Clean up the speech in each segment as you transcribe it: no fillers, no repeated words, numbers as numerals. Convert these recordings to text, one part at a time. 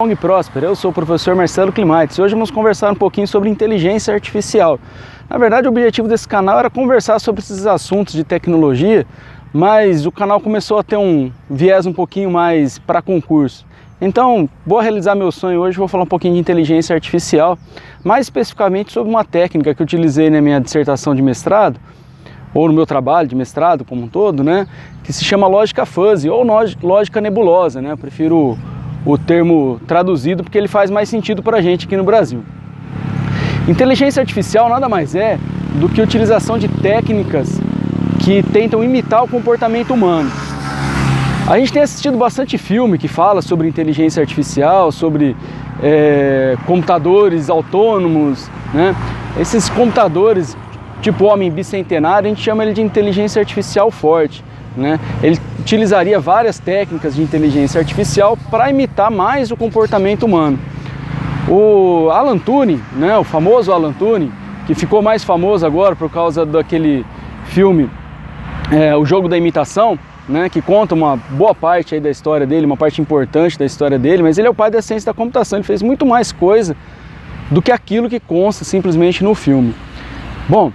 Long Próspero, eu sou o professor Marcelo Climates e hoje vamos conversar um pouquinho sobre inteligência artificial. Na verdade, o objetivo desse canal era conversar sobre esses assuntos de tecnologia, mas o canal começou a ter um viés um pouquinho mais para concurso. Então, vou realizar meu sonho hoje, vou falar um pouquinho de inteligência artificial, mais especificamente sobre uma técnica que eu utilizei na minha dissertação de mestrado, ou no meu trabalho de mestrado como um todo, né, que se chama lógica fuzzy ou lógica nebulosa, né, eu prefiro o termo traduzido porque ele faz mais sentido para a gente aqui no Brasil. Inteligência artificial nada mais é do que a utilização de técnicas que tentam imitar o comportamento humano. A gente tem assistido bastante filme que fala sobre inteligência artificial, sobre computadores autônomos, né? Esses computadores, tipo homem bicentenário, a gente chama ele de inteligência artificial forte, né? Ele utilizaria várias técnicas de inteligência artificial para imitar mais o comportamento humano. O Alan Turing, né, o famoso Alan Turing, que ficou mais famoso agora por causa daquele filme O Jogo da Imitação, né, que conta uma boa parte aí da história dele, uma parte importante da história dele, mas ele é o pai da ciência da computação, ele fez muito mais coisa do que aquilo que consta simplesmente no filme. Bom,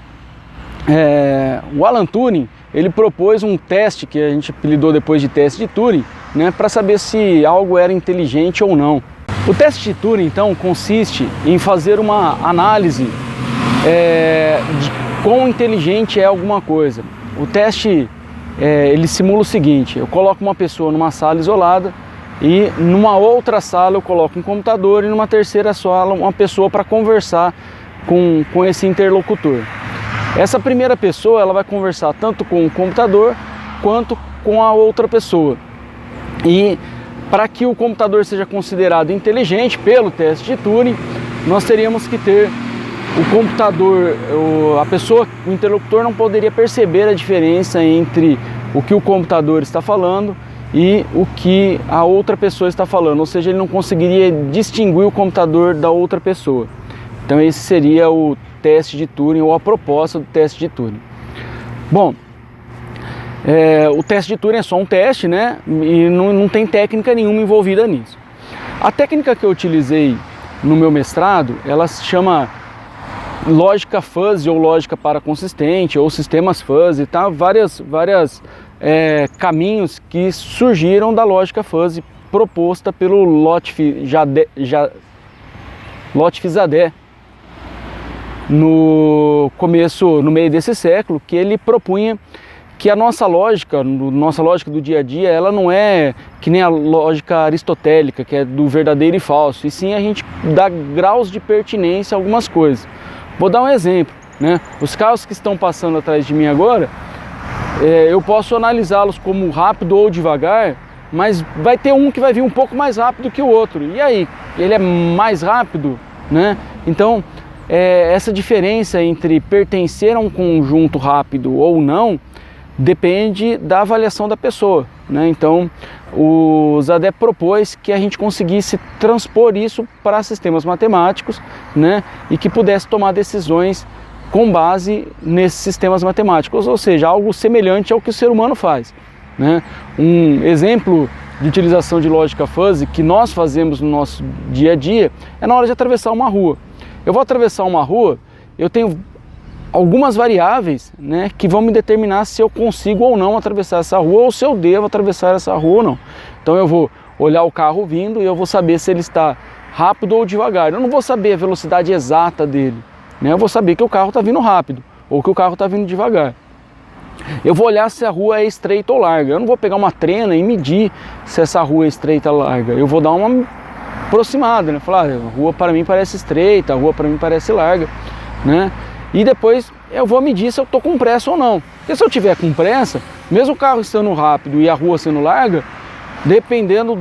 o Alan Turing, ele propôs um teste que a gente apelidou depois de teste de Turing, né, para saber se algo era inteligente ou não. O teste de Turing, então, consiste em fazer uma análise de quão inteligente é alguma coisa. O teste, ele simula o seguinte: eu coloco uma pessoa numa sala isolada e numa outra sala eu coloco um computador e numa terceira sala uma pessoa para conversar com esse interlocutor. Essa primeira pessoa, ela vai conversar tanto com o computador quanto com a outra pessoa. E para que o computador seja considerado inteligente pelo teste de Turing, nós teríamos que ter o computador, a pessoa, o interlocutor não poderia perceber a diferença entre o que o computador está falando e o que a outra pessoa está falando, ou seja, ele não conseguiria distinguir o computador da outra pessoa. Então esse seria o teste de Turing, ou a proposta do teste de Turing. Bom, o teste de Turing é só um teste, né? E não tem técnica nenhuma envolvida nisso. A técnica que eu utilizei no meu mestrado, ela se chama lógica fuzzy ou lógica paraconsistente ou sistemas fuzzy, tá? Vários caminhos que surgiram da lógica fuzzy proposta pelo Lotfi-Zadeh no meio desse século, que ele propunha que a nossa lógica do dia a dia, ela não é que nem a lógica aristotélica, que é do verdadeiro e falso, e sim a gente dá graus de pertinência a algumas coisas. Vou dar um exemplo, né? Os carros que estão passando atrás de mim agora, eu posso analisá-los como rápido ou devagar, mas vai ter um que vai vir um pouco mais rápido que o outro. E aí, ele é mais rápido, né? Então, essa diferença entre pertencer a um conjunto rápido ou não depende da avaliação da pessoa, né? Então o Zadeh propôs que a gente conseguisse transpor isso para sistemas matemáticos, né? E que pudesse tomar decisões com base nesses sistemas matemáticos, ou seja, algo semelhante ao que o ser humano faz, né? Um exemplo de utilização de lógica fuzzy que nós fazemos no nosso dia a dia é na hora de atravessar uma rua. Eu vou atravessar uma rua, eu tenho algumas variáveis, né, que vão me determinar se eu consigo ou não atravessar essa rua, ou se eu devo atravessar essa rua ou não. Então eu vou olhar o carro vindo e eu vou saber se ele está rápido ou devagar. Eu não vou saber a velocidade exata dele, né? Eu vou saber que o carro está vindo rápido ou que o carro está vindo devagar. Eu vou olhar se a rua é estreita ou larga. Eu não vou pegar uma trena e medir se essa rua é estreita ou larga. Eu vou dar uma aproximada, né? Falar, a rua para mim parece estreita, a rua para mim parece larga, né? E depois eu vou medir se eu estou com pressa ou não. Porque se eu tiver com pressa, mesmo o carro estando rápido e a rua sendo larga, dependendo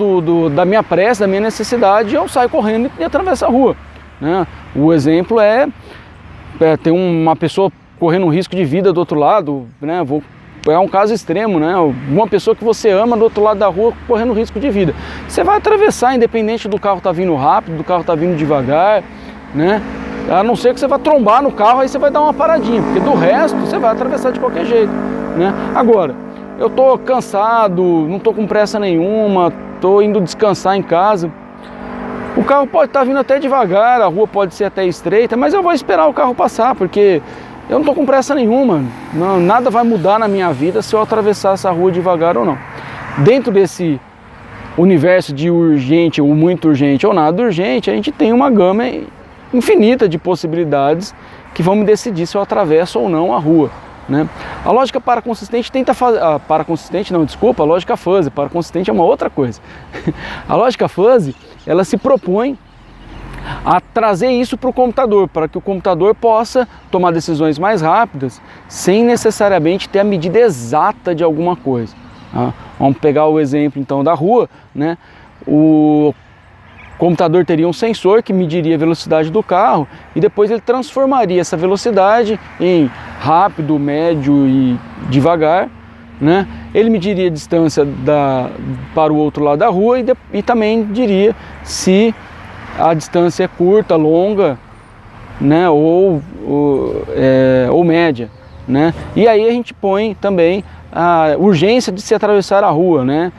da minha pressa, da minha necessidade, eu saio correndo e atravesso a rua, né? O exemplo tem uma pessoa correndo um risco de vida do outro lado, né? É um caso extremo, né? Uma pessoa que você ama do outro lado da rua correndo risco de vida. Você vai atravessar independente do carro estar vindo rápido, do carro estar vindo devagar, né? A não ser que você vá trombar no carro, aí você vai dar uma paradinha, porque do resto você vai atravessar de qualquer jeito, né? Agora, eu tô cansado, não tô com pressa nenhuma, tô indo descansar em casa. O carro pode estar vindo até devagar, a rua pode ser até estreita, mas eu vou esperar o carro passar, porque eu não estou com pressa nenhuma. Não, nada vai mudar na minha vida se eu atravessar essa rua devagar ou não. Dentro desse universo de urgente ou muito urgente ou nada urgente, a gente tem uma gama infinita de possibilidades que vão me decidir se eu atravesso ou não a rua, né? A lógica paraconsistente tenta fazer... paraconsistente não, desculpa, a lógica fuzzy. Paraconsistente é uma outra coisa. A lógica fuzzy, ela se propõe a trazer isso para o computador, para que o computador possa tomar decisões mais rápidas, sem necessariamente ter a medida exata de alguma coisa. Tá? Vamos pegar o exemplo então da rua, né? O computador teria um sensor que mediria a velocidade do carro e depois ele transformaria essa velocidade em rápido, médio e devagar, né? Ele mediria a distância para o outro lado da rua e também diria se a distância é curta, longa, né? ou média, né? E aí a gente põe também a urgência de se atravessar a rua, né?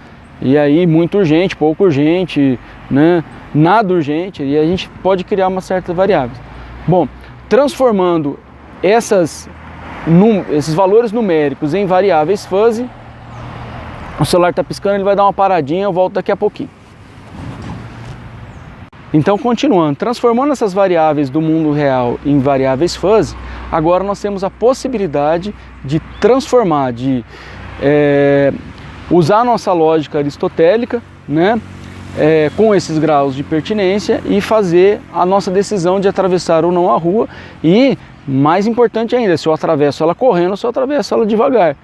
E aí muito urgente, pouco urgente, né? Nada urgente, e a gente pode criar uma certa variáveis. Bom, transformando esses valores numéricos em variáveis fuzzy, o celular está piscando, ele vai dar uma paradinha, eu volto daqui a pouquinho. Então, continuando, transformando essas variáveis do mundo real em variáveis fuzzy, agora nós temos a possibilidade de transformar, de usar a nossa lógica aristotélica, né? Com esses graus de pertinência e fazer a nossa decisão de atravessar ou não a rua e, mais importante ainda, se eu atravesso ela correndo ou se eu atravesso ela devagar,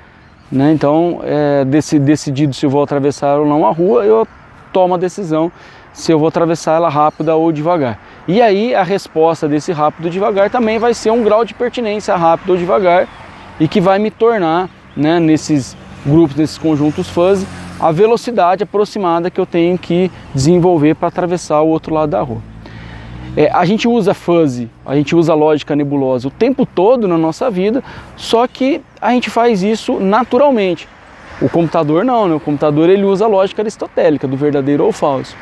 né? Então, decidido se eu vou atravessar ou não a rua, eu tomo a decisão se eu vou atravessar ela rápida ou devagar. E aí a resposta desse rápido ou devagar também vai ser um grau de pertinência rápido ou devagar e que vai me tornar, né, nesses grupos, nesses conjuntos fuzzy, a velocidade aproximada que eu tenho que desenvolver para atravessar o outro lado da rua. A gente usa fuzzy, a gente usa lógica nebulosa o tempo todo na nossa vida, só que a gente faz isso naturalmente. O computador não, né? O computador ele usa a lógica aristotélica, do verdadeiro ou falso.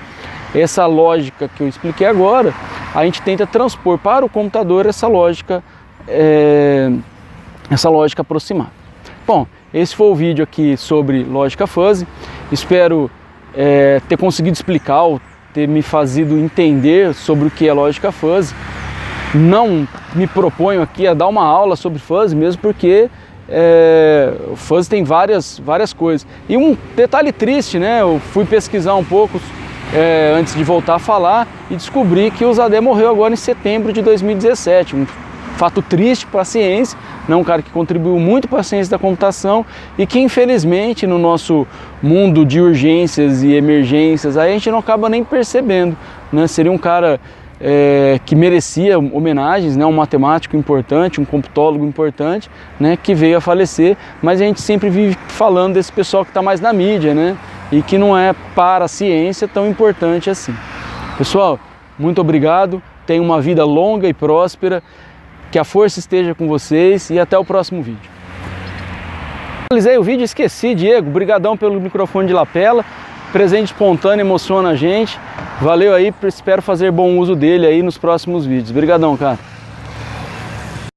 Essa lógica que eu expliquei agora, a gente tenta transpor para o computador essa lógica aproximada. Bom, esse foi o vídeo aqui sobre lógica fuzzy. Espero ter conseguido explicar ou ter me fazido entender sobre o que é lógica fuzzy. Não me proponho aqui a dar uma aula sobre fuzzy, mesmo porque o fuzzy tem várias coisas. E um detalhe triste, né? Eu fui pesquisar um pouco antes de voltar a falar e descobri que o Zadé morreu agora em setembro de 2017. Um fato triste para a ciência, né? Um cara que contribuiu muito para a ciência da computação e que infelizmente no nosso mundo de urgências e emergências aí a gente não acaba nem percebendo, né? Seria um cara que merecia homenagens, né? Um matemático importante, um computólogo importante, né? Que veio a falecer, mas a gente sempre vive falando desse pessoal que está mais na mídia, né? E que não é para a ciência tão importante assim. Pessoal, muito obrigado, tenham uma vida longa e próspera, que a força esteja com vocês e até o próximo vídeo. Finalizei o vídeo, esqueci, Diego, brigadão pelo microfone de lapela, presente espontâneo, emociona a gente, valeu aí, espero fazer bom uso dele aí nos próximos vídeos. Brigadão, cara.